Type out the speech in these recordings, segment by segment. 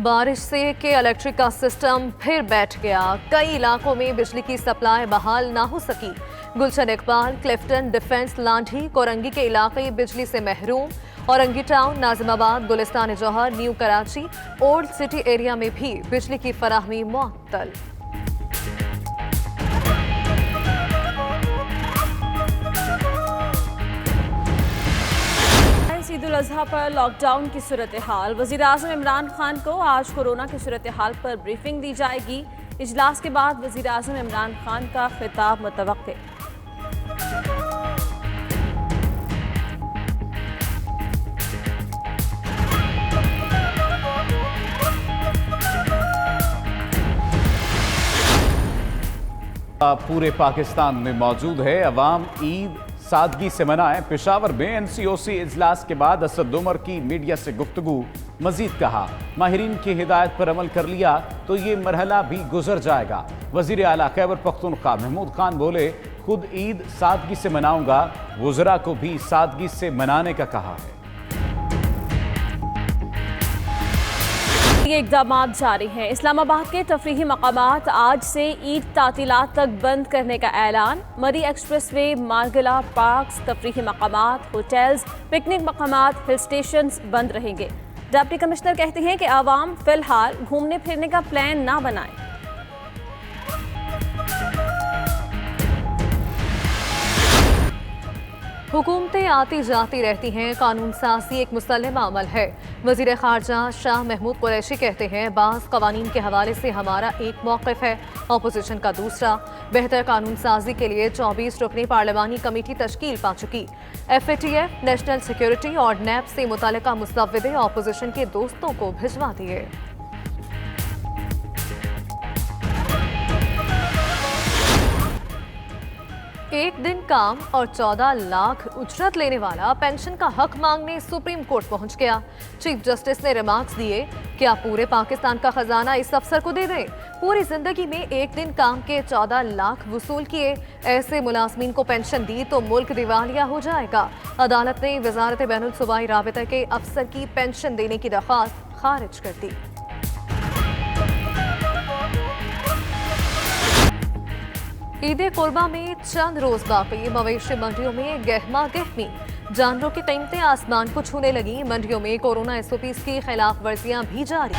बारिश से के इलेक्ट्रिक का सिस्टम फिर बैठ गया। कई इलाकों में बिजली की सप्लाई बहाल ना हो सकी। गुलशन इकबाल, क्लिफ्टन, डिफेंस, लांढी, कोरंगी के इलाके बिजली से महरूम। Orangi town, Nazimabad, Gulistan Jauhar, New Karachi, old city area में भी बिजली की फराहमी मुअत्तल। ईद उल अजहा पर लॉकडाउन की सूरत हाल। वज़ीर-ए-आज़म इमरान खान को आज कोरोना की सूरत हाल पर ब्रीफिंग दी जाएगी। इजलास के बाद वज़ीर-ए-आज़म इमरान खान का खिताब मुतवक्के। पूरे पाकिस्तान में मौजूद है। अवाम ईद सादगी से मनाएं। पेशावर में एनसीओसी इजलास के बाद असद उमर की मीडिया से गुफ्तगू। मजीद कहा, माहिरीन की हिदायत पर अमल कर लिया तो ये मरहला भी गुजर जाएगा। वजीर आला खैबर पख्तूनख्वा महमूद खान बोले, खुद ईद सादगी से मनाऊंगा, वुज़रा को भी सादगी से मनाने का कहा है। ये इक़दाम जारी हैं। इस्लामाबाद के तफरीही मकामात आज से ईद तातीलात तक बंद करने का ऐलान। Murree expressway, Margalla parks, तफरीही मकामात, होटल्स, पिकनिक मकामात, हिल स्टेशन बंद रहेंगे। डिप्टी कमिश्नर कहते हैं कि आवाम फिलहाल घूमने फिरने का प्लान ना बनाएं। हुकूमतें आती जाती रहती हैं, कानून साजी एक मुसल्लम अमल है। वज़ीर ख़ारजा शाह महमूद कुरैशी कहते हैं, बाज़ क़वानीन के हवाले से हमारा एक मौक़िफ़ है, अपोजिशन का दूसरा। बेहतर कानून साजी के लिए 24 रुकनी पार्लिमानी कमेटी तश्कील पा चुकी। FATF, नेशनल सिक्योरिटी और नैब से मुतल्लिका मुसव्विदे अपोजिशन के दोस्तों को भिजवा दिए। एक दिन काम और 14 लाख उजरत लेने वाला पेंशन का हक मांगने सुप्रीम कोर्ट पहुंच गया। चीफ जस्टिस ने रिमार्क्स दिए, क्या पूरे पाकिस्तान का खजाना इस अफसर को दे दें? पूरी जिंदगी में एक दिन काम के 14 लाख वसूल किए, ऐसे मुलाजमीन को पेंशन दी तो मुल्क दिवालिया हो जाएगा। अदालत ने वजारत बैनुल सूबाई राबिता के अफसर की पेंशन देने की दरख्वास्त खारिज कर दी। ईद कुर्बा में चंद रोज बाकी, मवेशी मंडियों में गहमा गहमी। जानवरों की कीमतें आसमान को छूने लगी। मंडियों में कोरोना SOPs की खिलाफ वर्जियां भी जारी।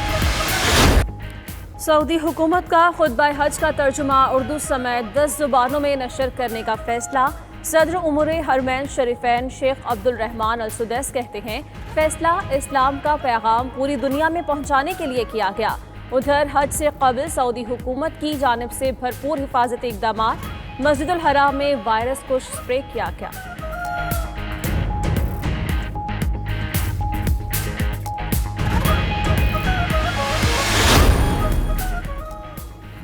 सऊदी हुकूमत का खुतबा हज का तर्जुमा उर्दू समेत 10 जुबानों में नशर करने का फैसला। सदर उमूर हरमैन शरीफैन शेख अब्दुल रहमान अल सुदैस कहते हैं, फैसला इस्लाम का पैगाम पूरी दुनिया में पहुंचाने के लिए किया गया। उधर हज से कबल सऊदी हुकूमत की जानिब से भरपूर हिफाजती इक़दाम। मस्जिदुल हराम में वायरस को स्प्रे किया गया।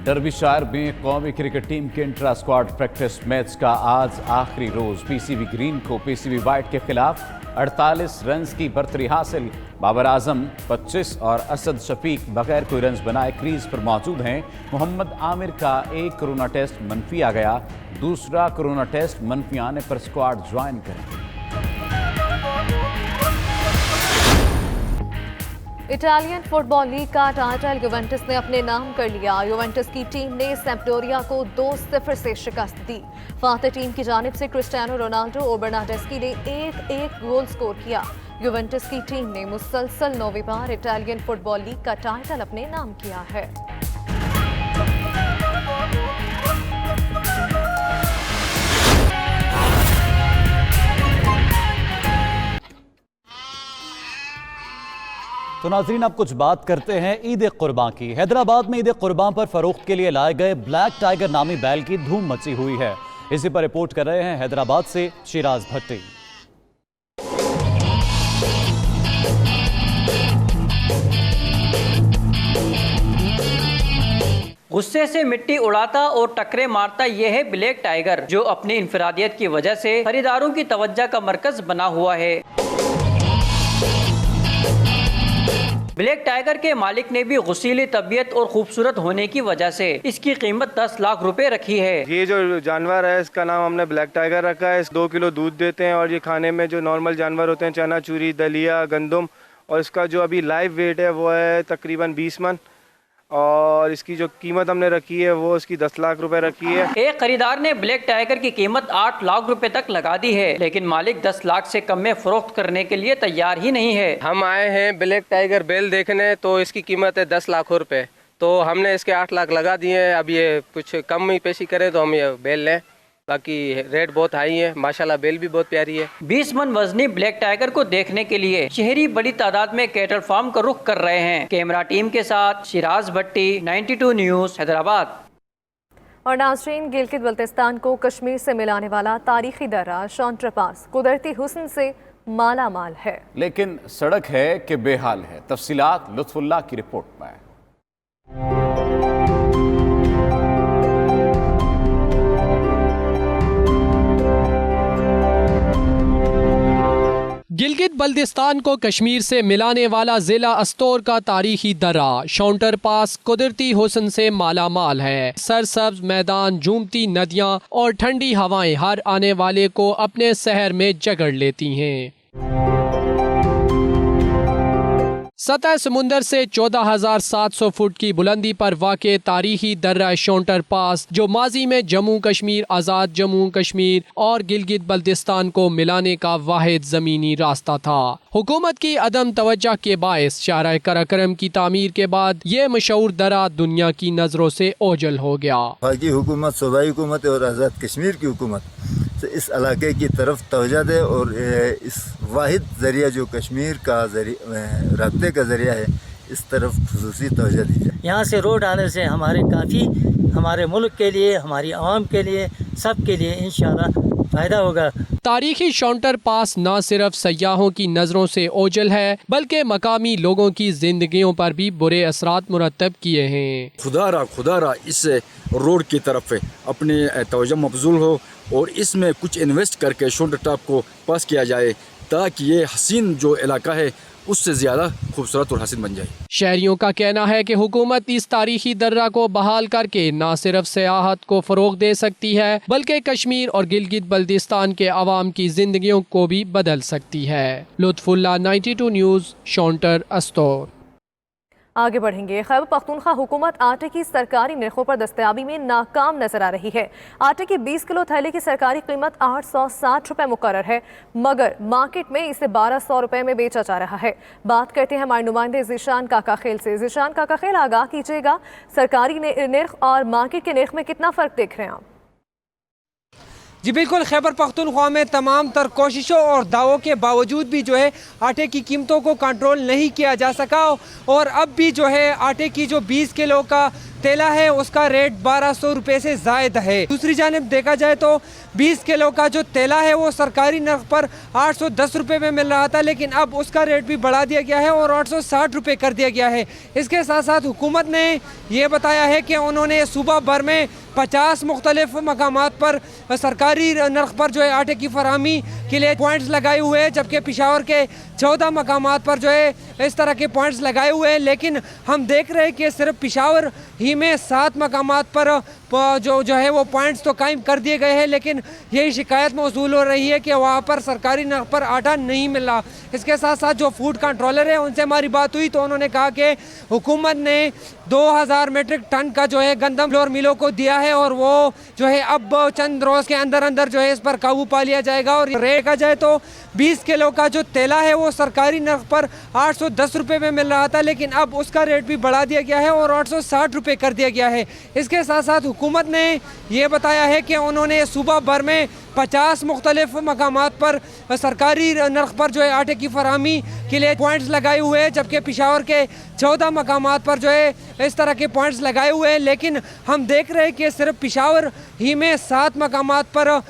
डर्बीशायर में कौमी क्रिकेट टीम के इंट्रा स्क्वाड प्रैक्टिस मैच का आज आखिरी रोज। PCB ग्रीन को PCB वाइट के खिलाफ 48 रन की बर्तरी हासिल। बाबर आजम 25 और असद शफीक बगैर कोई रन बनाए क्रीज पर मौजूद हैं। मोहम्मद आमिर का एक कोरोना टेस्ट मनफी आ गया, दूसरा कोरोना टेस्ट मनफी आने पर स्क्वाड ज्वाइन करेंगे। इटालियन फुटबॉल लीग का टाइटल यूवेंटस ने अपने नाम कर लिया। यूवेंटस की टीम ने सैम्पडोरिया को 2-0 से शिकस्त दी। फातह टीम की जानिब से क्रिस्टियानो रोनाल्डो और बर्नाडेस्की ने एक गोल स्कोर किया। यूवेंटस की टीम ने मुसलसल 9वीं बार इटालियन फुटबॉल लीग का टाइटल अपने नाम किया है। तो नाज़रीन, अब कुछ बात करते हैं ईद कुर्बान की। हैदराबाद में ईद कुर्बान पर फरोख्त के लिए लाए गए ब्लैक टाइगर नामी बैल की धूम मची हुई है। इसी पर रिपोर्ट कर रहे हैं हैदराबाद से शिराज भट्टी। गुस्से से मिट्टी उड़ाता और टकरे मारता यह है ब्लैक टाइगर, जो अपनी इंफरादियत की वजह से खरीदारों की तवज्जो का मरकज बना हुआ है। ब्लैक टाइगर के मालिक ने भी गुस्सीली तबीयत और खूबसूरत होने की वजह से इसकी कीमत 10 लाख रुपए रखी है। ये जो जानवर है इसका नाम हमने ब्लैक टाइगर रखा है। 2 किलो दूध देते हैं और ये खाने में जो नॉर्मल जानवर होते हैं, चना चूरी, दलिया, गंदम और इसका जो अभी लाइव वेट है वो है तकरीबन 20 मन और इसकी जो कीमत हमने रखी है वो इसकी 10 लाख रुपए रखी है। एक खरीदार ने ब्लैक टाइगर की कीमत 8 लाख रुपए तक लगा दी है, लेकिन मालिक 10 लाख से कम में फरोख्त करने के लिए तैयार ही नहीं है। हम आए हैं ब्लैक टाइगर बैल देखने, तो इसकी कीमत है 10 लाख रुपए, तो हमने इसके 8 लाख लगा दिए हैं। अब ये कुछ कम ही पेशी करे तो हम ये बैल लें, बाकी रेट बहुत हाई है। माशाल्लाह बैल भी बहुत प्यारी है। 20 मन वजनी ब्लैक टाइगर को देखने के लिए शहरी बड़ी तादाद में कैटल फार्म का रुख कर रहे हैं। कैमरा टीम के साथ शिराज भट्टी, 92 न्यूज़, हैदराबाद। और नाज़रीन, गिलगित बल्तिस्तान को कश्मीर से मिलाने वाला तारीखी दर्रा शॉन्टर पास कुदरती हुस्न से माला माल है, लेकिन सड़क है कि बेहाल है। तफसीलात लुत्फुल्लाह की रिपोर्ट में। गिलगित बल्तिस्तान को कश्मीर से मिलाने वाला जिला अस्तौर का तारीखी दर्रा शॉन्टर पास कुदरती हुस्न से माला माल है। सरसब्ज मैदान, झूमती नदियां और ठंडी हवाएं हर आने वाले को अपने शहर में जकड़ लेती हैं। सतह समुंदर से 14,700 फुट की बुलंदी पर वाक़े तारीखी दर्रा शॉन्टर पास, जो माजी में जम्मू कश्मीर, आज़ाद जम्मू कश्मीर और गिलगित बल्तिस्तान को मिलाने का वाहिद ज़मीनी रास्ता था। हुकूमत की अदम तवज्जो के बायस शाहराह कराकरम की तामीर के बाद ये मशहूर दर्रा दुनिया की नज़रों से ओझल हो गया। वफाकी हुकूमत, सूबाई हुकूमत और आज़ाद कश्मीर की हुकूमत से इस इलाके की तरफ तवज्जो दे और इस वाहिद ज़रिया जो कश्मीर का राब्ते का ज़रिया है, इस तरफ खुसूसी तवज्जो दी जाए। यहाँ से रोड आने से हमारे मुल्क के लिए, हमारी आवाम के लिए, सब के लिए इंशाअल्लाह फ़ायदा होगा। तारीखी शॉन्टर पास न सिर्फ सयाहों की नज़रों से ओझल है, बल्कि मकामी लोगों की जिंदगियों पर भी बुरे असरात मुरतब किए हैं। खुदारा इस रोड की तरफ अपनी तवज्जो मबज़ूल हो और इसमें कुछ इन्वेस्ट करके शॉन्टर टॉप को पास किया जाए, ताकि ये हसीन जो इलाका है उससे ज़्यादा खूबसूरत और हसीन बन जाए। शहरियों का कहना है कि हुकूमत इस तारीखी दर्रा को बहाल करके न सिर्फ सियाहत को फ़रोग दे सकती है, बल्कि कश्मीर और गिलगित बल्तिस्तान के अवाम की जिंदगियों को भी बदल सकती है। लुत्फुल्लाह, 92 न्यूज़, शॉन्टर अस्तौर। आगे बढ़ेंगे। खैबर पख्तूनख्वा हुकूमत आटे की सरकारी निर्खों पर दस्तयाबी में नाकाम नजर आ रही है। आटे की 20 किलो थैले की सरकारी कीमत 860 रुपए मुकर्रर है, मगर मार्केट में इसे 1200 रुपए में बेचा जा रहा है। बात करते हैं हमारे नुमाइंदे ज़ीशान काका खेल से। ज़ीशान काका खेल, आगाह कीजिएगा, सरकारी निर्ख और मार्केट के निर्ख में कितना फ़र्क देख रहे हैं आप? जी बिल्कुल, खैबर पख्तूनख्वा में तमाम तर कोशिशों और दावों के बावजूद भी जो है आटे की कीमतों को कंट्रोल नहीं किया जा सका और अब भी जो है आटे की जो 20 किलो का तेला है उसका रेट 1200 रुपये से ज़ायद है। दूसरी जानिब देखा जाए तो 20 किलो का जो तेला है वो सरकारी नर्ख पर 810 रुपये में मिल रहा था, लेकिन अब उसका रेट भी बढ़ा दिया गया है और 860 रुपये कर दिया गया है। इसके साथ साथ हुकूमत ने ये बताया है कि उन्होंने सूबा भर में 50 मुख्तलिफ मकामात पर सरकारी नर्ख पर जो है आटे की फराहमी के लिए पॉइंट्स लगाए हुए हैं, जबकि पेशावर के 14 मकामात पर जो है इस तरह के पॉइंट्स लगाए हुए हैं। लेकिन हम देख रहे हैं कि सिर्फ पेशावर ही में 7 मकामात पर जो है वो पॉइंट्स तो कायम कर दिए गए हैं, लेकिन यही शिकायत मौसूल हो रही है कि वहाँ पर सरकारी नर्ख पर आटा नहीं मिल रहा। इसके साथ साथ जो फूड कंट्रोलर है उनसे हमारी बात हुई तो उन्होंने कहा कि हुकूमत ने 2000 मीट्रिक टन का जो है गंदम फ्लोर मिलों को दिया है और वो जो है अब चंद रोज़ के अंदर अंदर जो है इस पर काबू पा लिया जाएगा। और रेट देखा जाए तो 20 किलो का जो तेला है वो सरकारी नर्ख पर 810 रुपये में मिल रहा था, लेकिन अब उसका रेट भी बढ़ा दिया गया है और 860 रुपये कर दिया गया है। इसके साथ साथ हुकूमत ने ये बताया है कि उन्होंने सूबा भर में 50 मुख्तलिफ मकामात पर सरकारी नर्ख पर जो है आटे की फराहमी के लिए पॉइंट्स लगाए हुए हैं, जबकि पेशावर के 14 मकामात पर जो है इस तरह के पॉइंट्स लगाए हुए हैं। लेकिन हम देख रहे हैं कि सिर्फ पेशावर ही में 7 मकामात पर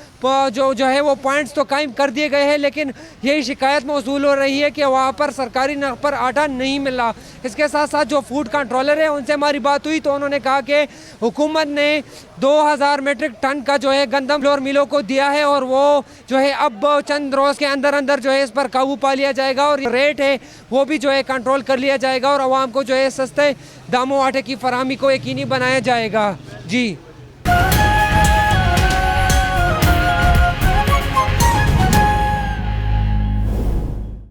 जो है वो पॉइंट्स तो कायम कर दिए गए हैं, लेकिन यही शिकायत मौसूल हो रही है कि वहाँ पर सरकारी नर्ख पर आटा नहीं मिल रहा। इसके साथ साथ जो फूड कंट्रोलर है उनसे हमारी बात हुई तो उन्होंने कहा कि हुकूमत ने 2000 मीट्रिक टन का जो है गंदम फ्लोर मिलों को दिया है और वो जो है अब चंद रोज़ के अंदर अंदर जो है इस पर काबू पा लिया जाएगा और रेट है वो भी जो है कंट्रोल कर लिया जाएगा और आवाम को जो है सस्ते दामों आटे की फराहमी को यकीनी बनाया जाएगा। जी।